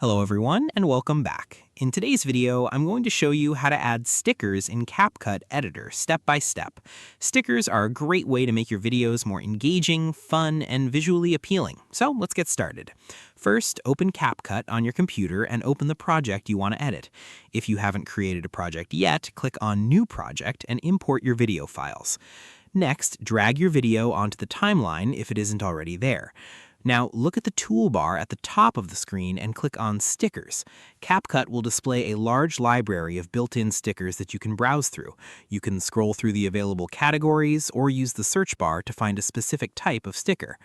Hello everyone and welcome back. In today's video, I'm going to show you how to add stickers in CapCut Editor step by step. Stickers are a great way to make your videos more engaging, fun, and visually appealing. So let's get started. First, open CapCut on your computer and open the project you want to edit. If you haven't created a project yet, click on New Project and import your video files. Next, drag your video onto the timeline if it isn't already there. Now, look at the toolbar at the top of the screen and click on Stickers. CapCut will display a large library of built-in stickers that you can browse through. You can scroll through the available categories or use the search bar to find a specific type of sticker.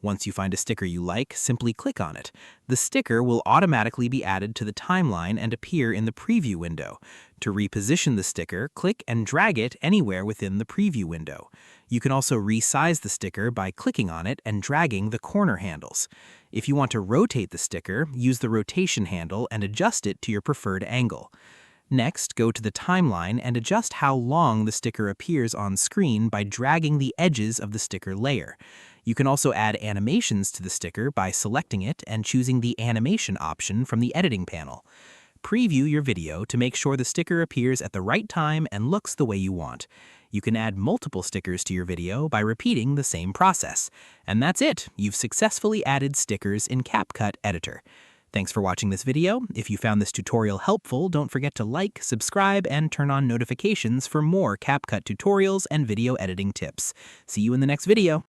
Once you find a sticker you like, simply click on it. The sticker will automatically be added to the timeline and appear in the preview window. To reposition the sticker, click and drag it anywhere within the preview window. You can also resize the sticker by clicking on it and dragging the corner handles. If you want to rotate the sticker, use the rotation handle and adjust it to your preferred angle. Next, go to the timeline and adjust how long the sticker appears on screen by dragging the edges of the sticker layer. You can also add animations to the sticker by selecting it and choosing the animation option from the editing panel. Preview your video to make sure the sticker appears at the right time and looks the way you want. You can add multiple stickers to your video by repeating the same process. And that's it! You've successfully added stickers in CapCut Editor. Thanks for watching this video. If you found this tutorial helpful, don't forget to like, subscribe, and turn on notifications for more CapCut tutorials and video editing tips. See you in the next video.